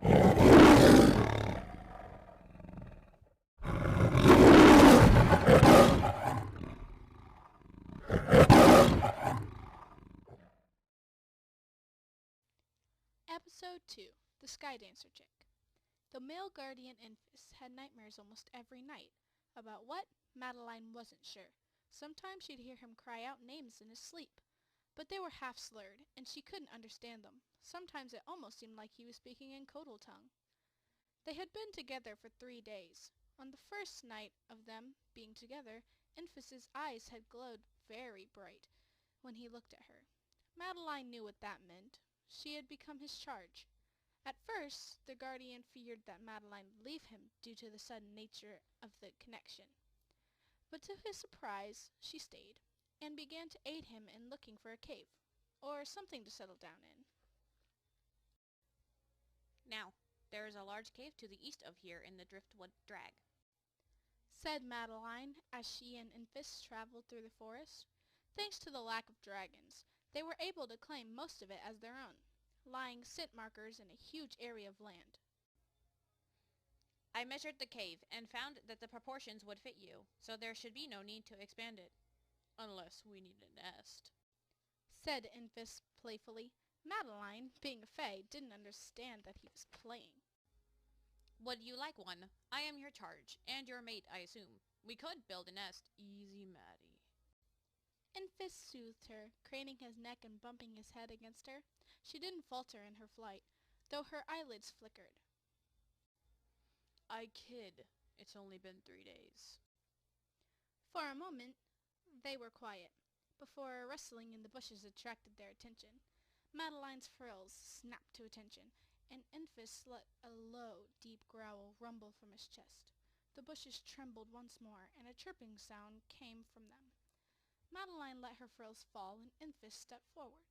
Episode 2, The Skydancer Chick. The male guardian Enfys had nightmares almost every night. About what? Madeline wasn't sure. Sometimes she'd hear him cry out names in his sleep, but they were half slurred, and she couldn't understand them. Sometimes it almost seemed like he was speaking in Codal tongue. They had been together for 3 days. On the first night of them being together, Enfys's eyes had glowed very bright when he looked at her. Madeline knew what that meant. She had become his charge. At first, the guardian feared that Madeline would leave him due to the sudden nature of the connection. But to his surprise, she stayed, and began to aid him in looking for a cave, or something to settle down in. Now, there is a large cave to the east of here in the Driftwood Drag, said Madeline as she and Enfys traveled through the forest. Thanks to the lack of dragons, they were able to claim most of it as their own, lying scent markers in a huge area of land. I measured the cave and found that the proportions would fit you, so there should be no need to expand it. Unless we need a nest, said Enfys playfully. Madeline, being a fae, didn't understand that he was playing. Would you like one? I am your charge, and your mate, I assume. We could build a nest. Easy, Maddie. Enfys soothed her, craning his neck and bumping his head against her. She didn't falter in her flight, though her eyelids flickered. I kid. It's only been 3 days. For a moment, they were quiet, before a rustling in the bushes attracted their attention. Madeline's frills snapped to attention, and Enfys let a low, deep growl rumble from his chest. The bushes trembled once more, and a chirping sound came from them. Madeline let her frills fall, and Enfys stepped forward.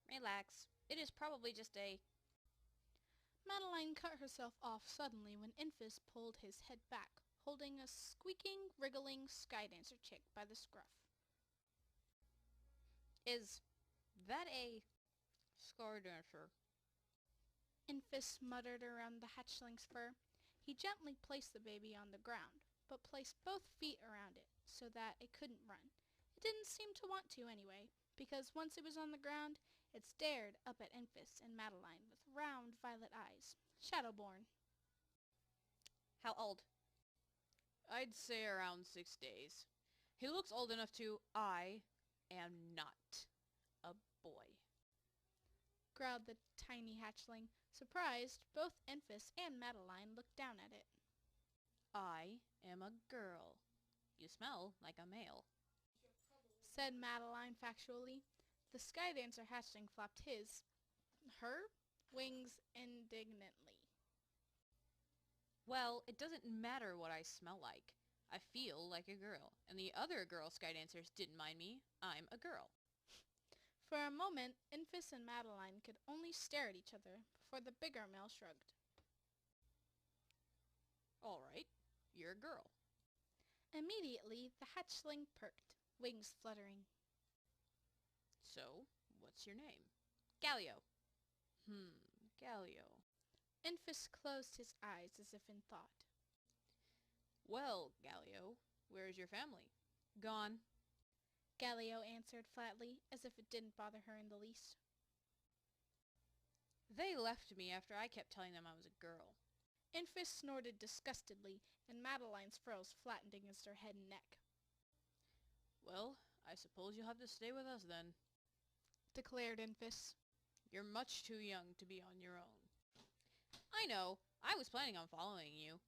Relax. It is probably just a... Madeline cut herself off suddenly when Enfys pulled his head back, holding a squeaking, wriggling Skydancer chick by the scruff. Is that a Skydancer? Enfys muttered around the hatchling's fur. He gently placed the baby on the ground, but placed both feet around it so that it couldn't run. It didn't seem to want to anyway, because once it was on the ground, it stared up at Enfys and Madeline with round violet eyes. Shadowborn. How old? I'd say around 6 days. He looks old enough to... I am not a boy, growled the tiny hatchling. Surprised, both Enfys and Madeline looked down at it. I am a girl. You smell like a male, said Madeline factually. The Skydancer hatchling flapped her wings indignantly. Well, it doesn't matter what I smell like. I feel like a girl, and the other girl Skydancers didn't mind me. I'm a girl. For a moment, Enfys and Madeline could only stare at each other before the bigger male shrugged. All right, you're a girl. Immediately, the hatchling perked, wings fluttering. So, what's your name? Galio. Galio. Enfys closed his eyes as if in thought. Well, Galio, where's your family? Gone. Galio answered flatly, as if it didn't bother her in the least. They left me after I kept telling them I was a girl. Enfys snorted disgustedly, and Madeline's frills flattened against her head and neck. Well, I suppose you'll have to stay with us then, declared Enfys. You're much too young to be on your own. I know. I was planning on following you,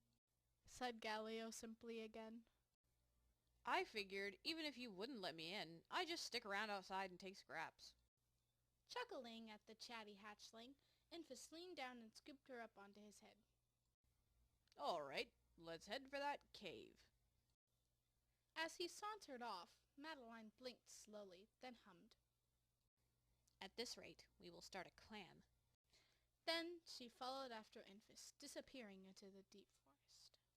said Galio simply again. I figured even if you wouldn't let me in, I'd just stick around outside and take scraps. Chuckling at the chatty hatchling, Enfys leaned down and scooped her up onto his head. All right, let's head for that cave. As he sauntered off, Madeline blinked slowly, then hummed. At this rate, we will start a clan. Then she followed after Enfys, disappearing into the deep